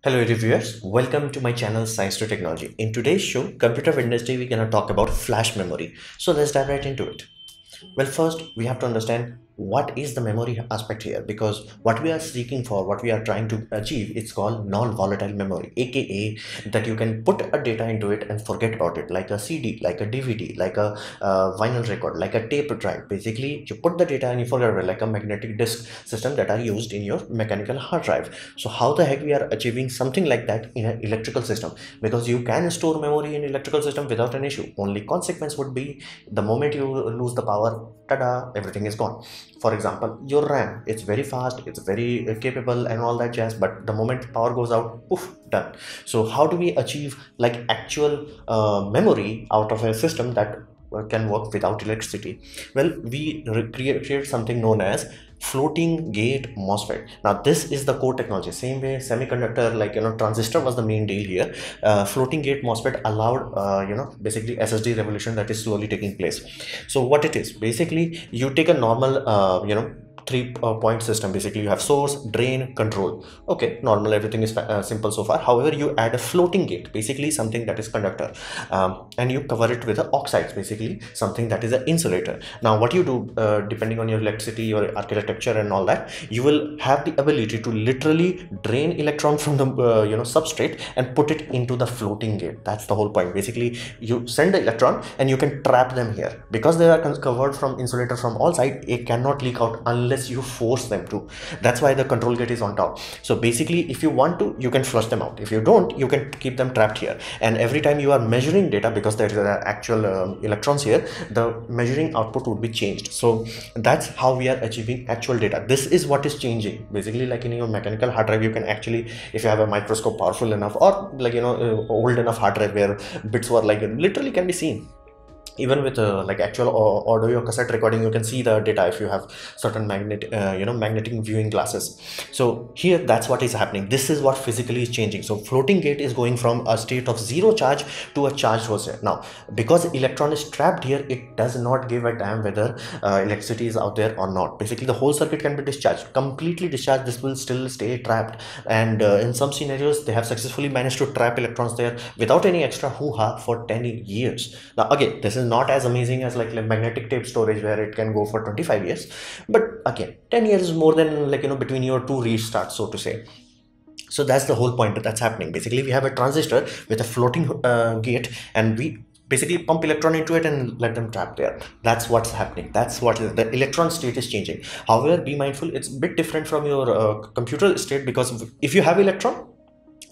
Hello reviewers, welcome to my channel Science to Technology. In today's show, Computer Wednesday, we're gonna talk about flash memory. So let's dive right into it. Well, first we have to understand what is the memory aspect here, because what we are seeking for, what we are trying to achieve, it's called non-volatile memory, aka that you can put a data into it and forget about it, like a CD, like a DVD, like a vinyl record, like a tape drive. Basically, you put the data and you forget about it, like a magnetic disk system that are used in your mechanical hard drive. So how the heck we are achieving something like that in an electrical system? Because you can store memory in electrical system without an issue. Only consequence would be the moment you lose the power, tada, everything is gone. For example, your RAM, it's very fast, it's very capable and all that jazz, but the moment power goes out, poof, done. So how do we achieve like actual memory out of a system that can work without electricity? Well, we create something known as floating gate MOSFET. Now this is the core technology. Same way semiconductor, like transistor was the main deal here. Floating gate MOSFET allowed basically SSD revolution that is slowly taking place. So what it is, basically you take a normal three-point system. Basically you have source, drain, control. Okay, normal, everything is simple so far. However, you add a floating gate, basically something that is conductor, and you cover it with the oxides, basically something that is an insulator. Now what you do, depending on your electricity, your architecture and all that, you will have the ability to literally drain electron from the substrate and put it into the floating gate. That's the whole point. Basically you send the electron and you can trap them here, because they are covered from insulator from all sides. It cannot leak out unless you force them to. That's why the control gate is on top. So basically, if you want to, you can flush them out. If you don't, you can keep them trapped here. And every time you are measuring data, because there is actual electrons here, the measuring output would be changed. So that's how we are achieving actual data. This is what is changing. Basically, like in your mechanical hard drive, you can actually, if you have a microscope powerful enough, or like old enough hard drive where bits were like literally can be seen. Even with like actual audio cassette recording, you can see the data if you have certain magnetic viewing glasses. So here, that's what is happening. This is what physically is changing. So floating gate is going from a state of zero charge to a charged state. Now because electron is trapped here, it does not give a damn whether electricity is out there or not. Basically the whole circuit can be discharged, completely discharged. This will still stay trapped, and in some scenarios they have successfully managed to trap electrons there without any extra hoo-ha for 10 years. Now again, this is not as amazing as like magnetic tape storage, where it can go for 25 years, but again 10 years is more than between your two restarts, so to say. So that's the whole point that's happening. Basically we have a transistor with a floating gate, and we basically pump electron into it and let them trap there. That's what's happening. That's what the electron state is changing. However, be mindful, it's a bit different from your computer state, because if you have electron,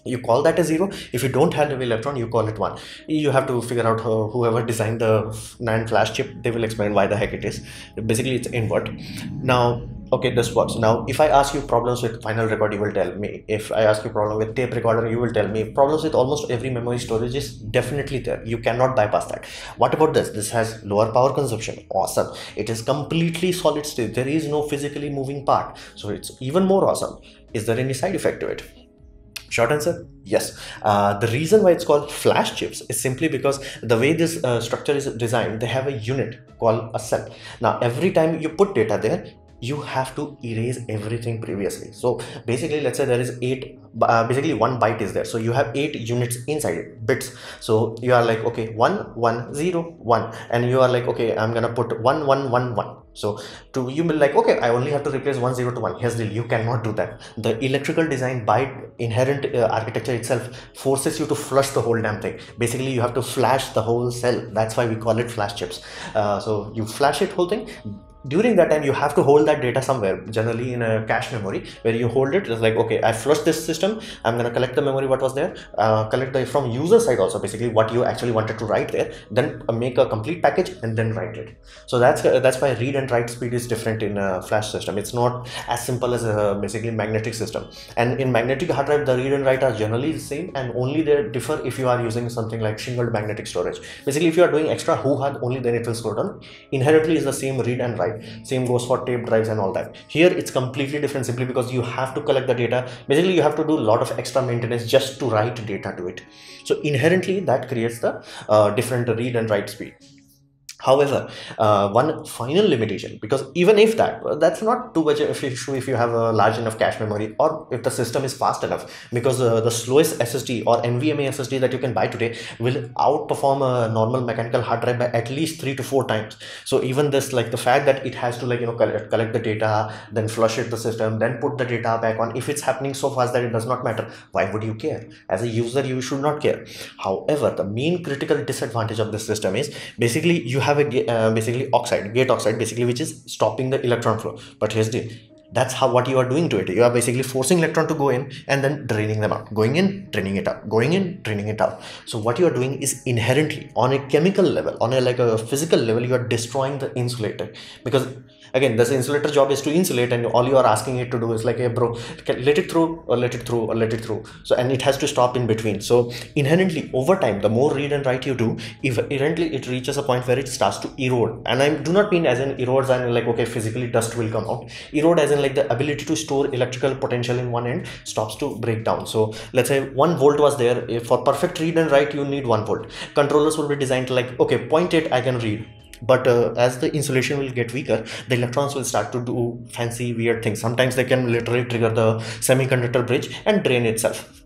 you call that a zero. If you don't have the electron, you call it one. You have to figure out whoever designed the NAND flash chip, they will explain why the heck it is. Basically it's invert. Now okay, this works. Now if I ask you problems with vinyl record, you will tell me. If I ask you problem with tape recorder, you will tell me. Problems with almost every memory storage is definitely there. You cannot bypass that. What about this? This has lower power consumption. Awesome. It is completely solid state. There is no physically moving part, so it's even more awesome. Is there any side effect to it? Short answer, yes. The reason why it's called flash chips is simply because the way this structure is designed, they have a unit called a cell. Now, every time you put data there, you have to erase everything previously. So basically, let's say there is basically 1 byte is there. So you have 8 units inside it, bits. So you are like, okay, 1 1 0 1, and you are like, okay, I'm gonna put 1 1 1 1. So you will like, okay, I only have to replace 1 0 to 1. Here's the deal, you cannot do that. The electrical design by inherent architecture itself forces you to flush the whole damn thing. Basically you have to flash the whole cell. That's why we call it flash chips. So you flash it whole thing. During that time, you have to hold that data somewhere, generally in a cache memory, where you hold it. It's like, okay, I flushed this system, I'm going to collect the memory what was there, collect the from user side also, basically what you actually wanted to write there, then make a complete package and then write it. So that's why read and write speed is different in a flash system. It's not as simple as a basically magnetic system. And in magnetic hard drive, the read and write are generally the same, and only they differ if you are using something like shingled magnetic storage. Basically, if you are doing extra hoo-ha, only then it will slow down. Inherently is the same read and write. Same goes for tape drives and all that. Here it's completely different, simply because you have to collect the data. Basically you have to do a lot of extra maintenance just to write data to it. So inherently that creates the different read and write speed. However, one final limitation, because even if that's not too much of an issue if you have a large enough cache memory or if the system is fast enough, because the slowest SSD or NVMe SSD that you can buy today will outperform a normal mechanical hard drive by at least 3 to 4 times. So even this, like the fact that it has to collect the data, then flush it the system, then put the data back on, if it's happening so fast that it does not matter, why would you care? As a user, you should not care. However, the main critical disadvantage of this system is basically you have a basically gate oxide basically, which is stopping the electron flow. But here's the that's how what you are doing to it. You are basically forcing electron to go in and then draining them out, going in, draining it out, going in, draining it out. So what you are doing is inherently on a chemical level, on a like a physical level, you are destroying the insulator. Because again, this insulator job is to insulate, and all you are asking it to do is like, hey bro, let it through or let it through or let it through. So, and it has to stop in between. So inherently over time, the more read and write you do, if inherently it reaches a point where it starts to erode. And I do not mean as in erodes and like, okay, physically dust will come out. Erode as in like the ability to store electrical potential in one end stops to break down. So let's say 1 volt was there. If for perfect read and write you need 1 volt, controllers will be designed to like, okay, point it, I can read. But as the insulation will get weaker, the electrons will start to do fancy weird things. Sometimes they can literally trigger the semiconductor bridge and drain itself.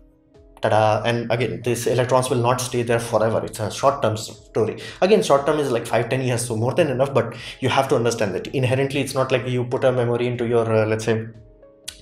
Ta-da. And again, these electrons will not stay there forever. It's a short-term story. Again, short-term is like 5-10 years, so more than enough. But you have to understand that inherently it's not like you put a memory into your let's say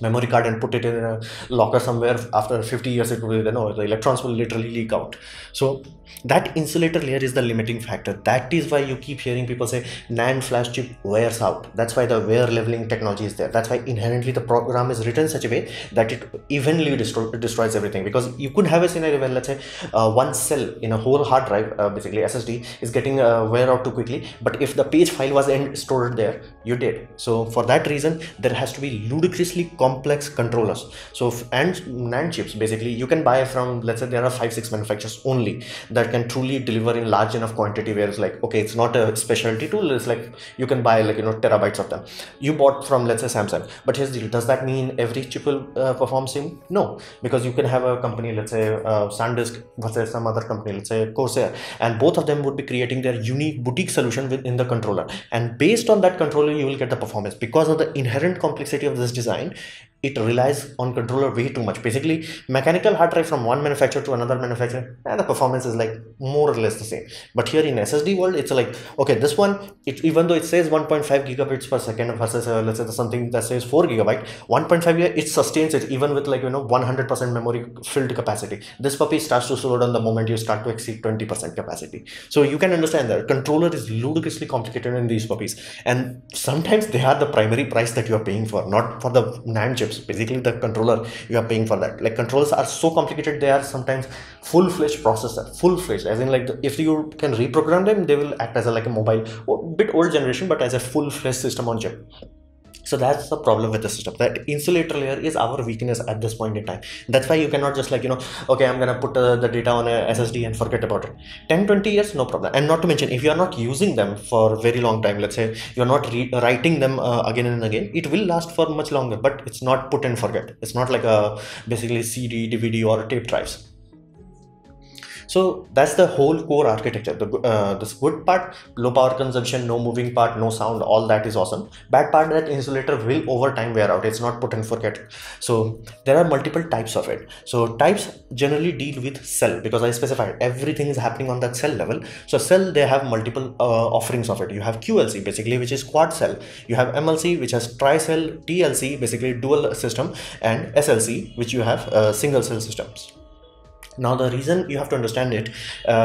memory card and put it in a locker somewhere. After 50 years it will, the electrons will literally leak out. So that insulator layer is the limiting factor. That is why you keep hearing people say NAND flash chip wears out. That's why the wear leveling technology is there. That's why inherently the program is written in such a way that it evenly destroys everything. Because you could have a scenario where let's say one cell in a whole hard drive, basically SSD, is getting wear out too quickly, but if the page file was stored there, you did. So for that reason, there has to be ludicrously complex controllers. So and NAND chips basically you can buy from, let's say there are 5-6 manufacturers only that can truly deliver in large enough quantity, where it's like, okay, it's not a specialty tool, it's like you can buy like terabytes of them. You bought from, let's say, Samsung. But here's the deal, does that mean every chip will perform same? No, because you can have a company, let's say SanDisk versus some other company, let's say Corsair, and both of them would be creating their unique boutique solution within the controller, and based on that controller you will get the performance. Because of the inherent complexity of this design, it relies on controller way too much. Basically, mechanical hard drive from one manufacturer to another manufacturer, the performance is like more or less the same. But here in SSD world, it's like, okay, this one, even though it says 1.5 gigabits per second versus let's say something that says 4 gigabyte, 1.5, it sustains it even with like 100% memory filled capacity. This puppy starts to slow down the moment you start to exceed 20% capacity. So you can understand that controller is ludicrously complicated in these puppies, and sometimes they are the primary price that you are paying for, not for the NAND chips. Basically the controller, you are paying for that. Like controllers are so complicated, they are sometimes full-fledged processor, full-fledged as in like if you can reprogram them, they will act as like a mobile, bit old generation, but as a full-fledged system on chip. So that's the problem with the system. That insulator layer is our weakness at this point in time. That's why you cannot just like, okay, I'm gonna put the data on a SSD and forget about it. 10-20 years, no problem. And not to mention, if you are not using them for a very long time, let's say you're not writing them again and again, it will last for much longer, but it's not put and forget. It's not like a basically CD, DVD or tape drives. So that's the whole core architecture. This good part, low power consumption, no moving part, no sound, all that is awesome. Bad part, that insulator will over time wear out. It's not put and forget. So there are multiple types of it. So types generally deal with cell, because I specified everything is happening on that cell level. So cell, they have multiple offerings of it. You have QLC basically, which is quad cell. You have MLC, which has tri-cell, TLC basically dual system, and SLC, which you have single cell systems. Now the reason you have to understand it,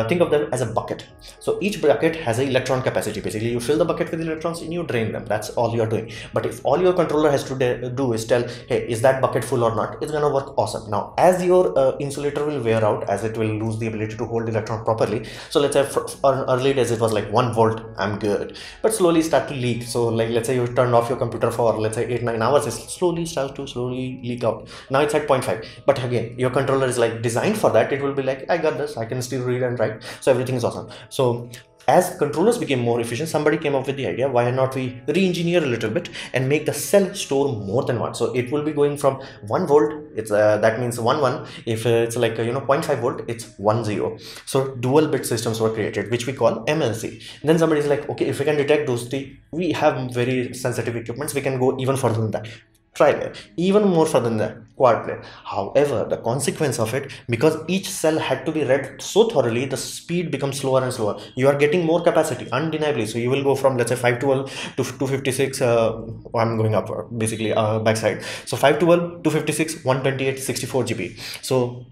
think of them as a bucket. So each bucket has an electron capacity. Basically you fill the bucket with electrons and you drain them. That's all you're doing. But if all your controller has to do is tell, hey, is that bucket full or not, it's gonna work awesome. Now as your insulator will wear out, as it will lose the ability to hold electron properly. So let's say early days it was like 1 volt, I'm good, but slowly start to leak. So like let's say you turned off your computer for let's say 8-9 hours, it slowly starts to leak out. Now it's at 0.5, but again your controller is like designed for that. It will be like, I got this, I can still read and write, so everything is awesome. So As controllers became more efficient, somebody came up with the idea, why not we re-engineer a little bit and make the cell store more than one. So it will be going from 1 volt, it's that means 1 1. If it's like 0.5 volt, it's 1 0. So dual bit systems were created, which we call MLC. Then somebody is like, okay, if we can detect those three, we have very sensitive equipments, we can go even further than that. Tri-layer, even more further than that, quad layer. However, the consequence of it, because each cell had to be read so thoroughly, the speed becomes slower and slower. You are getting more capacity, undeniably. So you will go from, let's say, 512 to 256. I'm going up, basically backside. So 512, 256, 128, 64 GB. So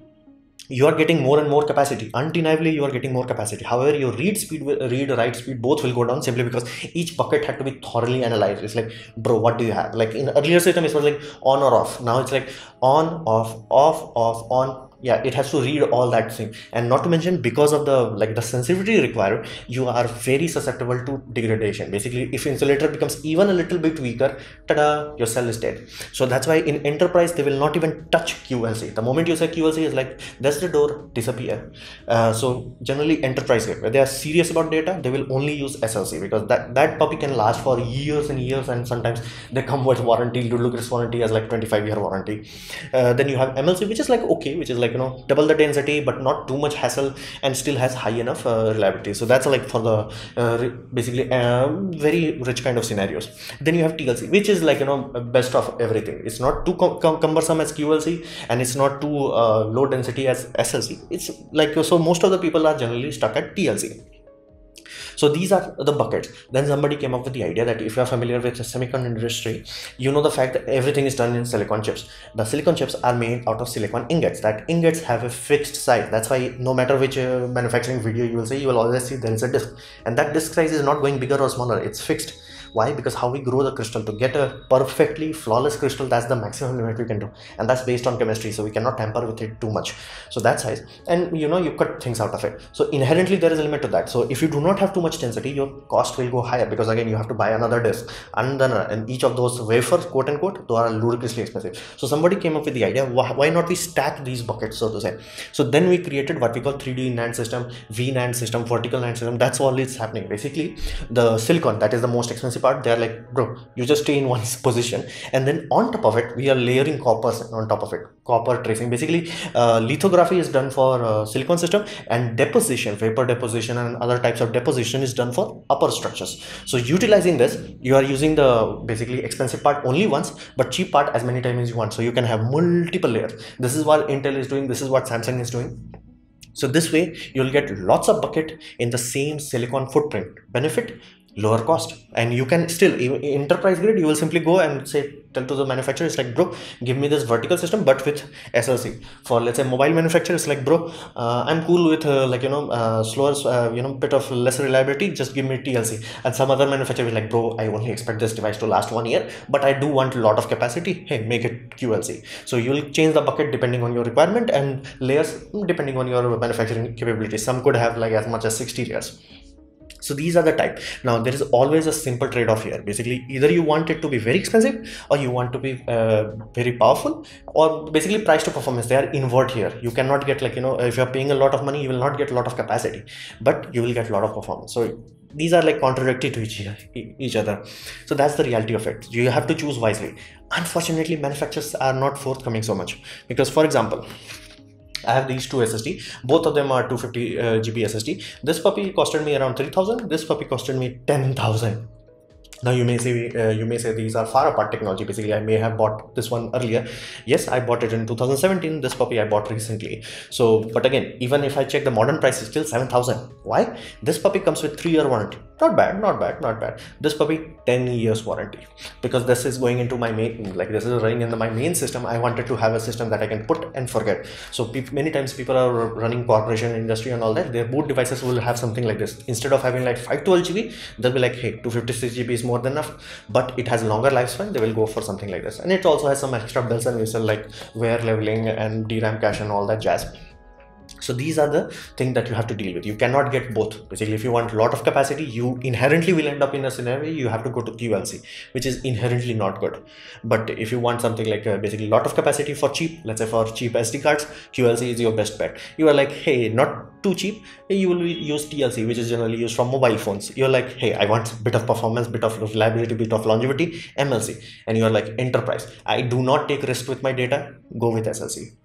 you are getting more and more capacity. Undeniably, you are getting more capacity. However, your read speed, write speed, both will go down, simply because each bucket had to be thoroughly analyzed. It's like, bro, what do you have? Like in earlier system, it was like on or off. Now it's like on, off, on. Yeah, it has to read all that thing. And not to mention, because of the sensitivity required, you are very susceptible to degradation. Basically, if insulator becomes even a little bit weaker, tada, your cell is dead. So that's why in enterprise, they will not even touch QLC. The moment you say QLC, is like, that's the door, disappear. So generally enterprise, where they are serious about data, they will only use SLC, because that puppy can last for years and years, and sometimes they come with warranty, ludicrous warranty, as like 25-year warranty. Then you have MLC, which is like okay, which is like double the density, but not too much hassle, and still has high enough reliability. So that's like for the basically very rich kind of scenarios. Then you have TLC, which is like best of everything. It's not too cumbersome as QLC, and it's not too low density as SLC. It's like, so most of the people are generally stuck at TLC. So these are the buckets. Then somebody came up with the idea that if you are familiar with the semiconductor industry, you know the fact that everything is done in silicon chips. The silicon chips are made out of silicon ingots. That ingots have a fixed size. That's why no matter which manufacturing video you will see, you will always see there is a disk, and that disk size is not going bigger or smaller. It's fixed. Why? Because how we grow the crystal to get a perfectly flawless crystal, that's the maximum limit we can do, and that's based on chemistry, so we cannot tamper with it too much. So that size, and you cut things out of it. So inherently there is a limit to that. So if you do not have too much density, your cost will go higher, because again you have to buy another disk, and each of those wafers, quote unquote, those are ludicrously expensive. So somebody came up with the idea, why not we stack these buckets, so to say. So then we created what we call 3D NAND system, V-NAND system, vertical NAND system. That's all it's happening. Basically, the silicon, that is the most expensive part, they're like, bro, you just stay in one position, and then on top of it we are layering copper on top of it, copper tracing. Basically lithography is done for silicon system, and deposition, vapor deposition and other types of deposition is done for upper structures. So utilizing this, you are using the basically expensive part only once, but cheap part as many times as you want, so you can have multiple layers. This is what Intel is doing, this is what Samsung is doing. So this way you'll get lots of bucket in the same silicon footprint. Benefit, lower cost, and you can still, enterprise grade, you will simply go and tell to the manufacturer, it's like, bro, give me this vertical system but with SLC. For let's say mobile manufacturer, it's like, bro, I'm cool with slower bit of less reliability, just give me TLC. And some other manufacturer is like, bro, I only expect this device to last 1 year, but I do want a lot of capacity, hey, make it QLC. So you will change the bucket depending on your requirement, and layers depending on your manufacturing capability. Some could have like as much as 60 layers. So these are the type. Now there is always a simple trade-off here. Basically, either you want it to be very expensive, or you want to be very powerful, or basically price to performance, they are invert here. You cannot get like, if you're paying a lot of money, you will not get a lot of capacity, but you will get a lot of performance. So these are like contradictory to each other. So that's the reality of it. You have to choose wisely. Unfortunately, manufacturers are not forthcoming so much, because for example, I have these two SSD, both of them are 250 GB SSD. This puppy costed me around 3,000. This puppy costed me 10,000. Now you may say these are far apart technology. Basically, I may have bought this one earlier. Yes, I bought it in 2017. This puppy I bought recently. So, but again, even if I check the modern price, is still 7,000. Why? This puppy comes with 3-year warranty. Not bad, not bad, not bad. This puppy 10 years warranty, because this is going into my main, like this is running in my main system. I wanted to have a system that I can put and forget. So many times people are running corporation industry and all that. Their boot devices will have something like this. Instead of having like 512 GB, they'll be like, hey, 256 GB is more than enough, but it has longer lifespan. They will go for something like this, and it also has some extra bells and whistles like wear leveling and DRAM cache and all that jazz. So these are the things that you have to deal with. You cannot get both. Basically, if you want a lot of capacity, you inherently will end up in a scenario you have to go to QLC, which is inherently not good. But if you want something like basically a lot of capacity for cheap, let's say for cheap SD cards, QLC is your best bet. You are like, hey, not too cheap, you will use TLC, which is generally used from mobile phones. You're like, hey, I want a bit of performance, bit of reliability, bit of longevity, MLC. And you're like, enterprise, I do not take risk with my data, go with SLC.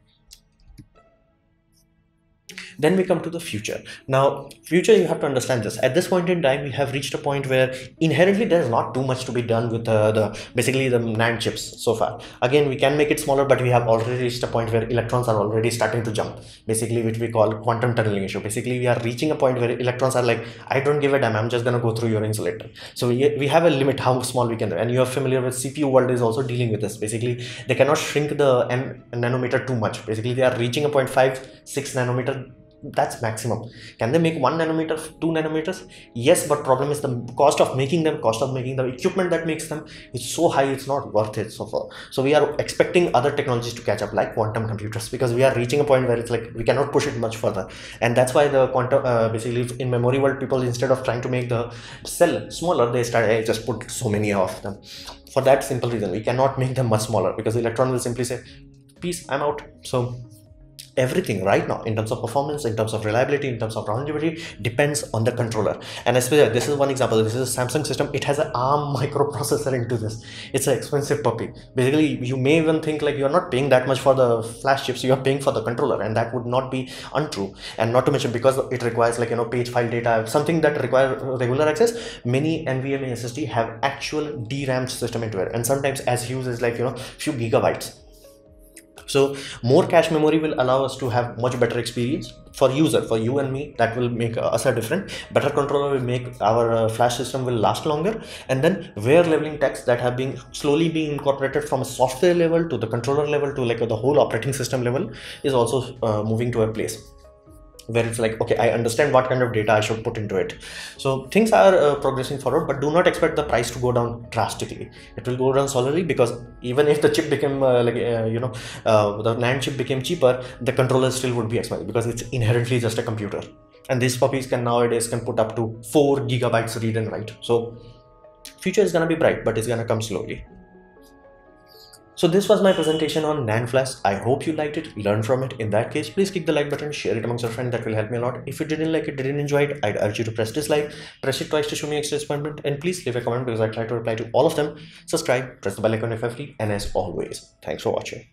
Then we come to the future. Now future, you have to understand this. At this point in time, we have reached a point where inherently there is not too much to be done with the basically the NAND chips so far. Again, we can make it smaller, but we have already reached a point where electrons are already starting to jump, basically, which we call quantum tunneling issue. Basically, we are reaching a point where electrons are like, I don't give a damn, I'm just gonna go through your insulator. So we have a limit how small we can do, and you are familiar with CPU world is also dealing with this. Basically, they cannot shrink the nanometer too much. Basically, they are reaching a 0.56 nanometer. That's maximum. Can they make 1 nanometer, 2 nanometers? Yes, but problem is the cost of making them, cost of making the equipment that makes them is so high, it's not worth it so far. So we are expecting other technologies to catch up, like quantum computers, because we are reaching a point where it's like we cannot push it much further. And that's why the quantum basically in memory world, people, instead of trying to make the cell smaller, they start, hey, just put so many of them. For that simple reason, we cannot make them much smaller, because the electron will simply say, peace, I'm out. So everything right now in terms of performance, in terms of reliability, in terms of longevity depends on the controller. And especially, this is one example. This is a Samsung system. It has an ARM microprocessor into this. It's an expensive puppy. Basically, you may even think like you're not paying that much for the flash chips, you're paying for the controller, and that would not be untrue. And not to mention, because it requires like, page file data, something that require regular access, many NVMe SSD have actual DRAM system into it, and sometimes as huge as like few gigabytes. So more cache memory will allow us to have much better experience for user, for you and me. That will make us a different. Better controller will make our flash system will last longer. And then wear leveling techs that have been slowly being incorporated from a software level to the controller level to like the whole operating system level is also moving to a place where it's like, okay, I understand what kind of data I should put into it. So things are progressing forward, but do not expect the price to go down drastically. It will go down slowly, because even if the chip became the NAND chip became cheaper, the controller still would be expensive, because it's inherently just a computer. And these puppies nowadays can put up to 4 gigabytes read and write. So future is gonna be bright, but it's gonna come slowly. So this was my presentation on NAND flash. I hope you liked it, learned from it. In that case, please click the like button, share it amongst your friends. That will help me a lot. If you didn't like it, didn't enjoy it, I'd urge you to press dislike, press it twice to show me extra disappointment, and please leave a comment, because I try to reply to all of them. Subscribe, press the bell icon if you're free, and as always, thanks for watching.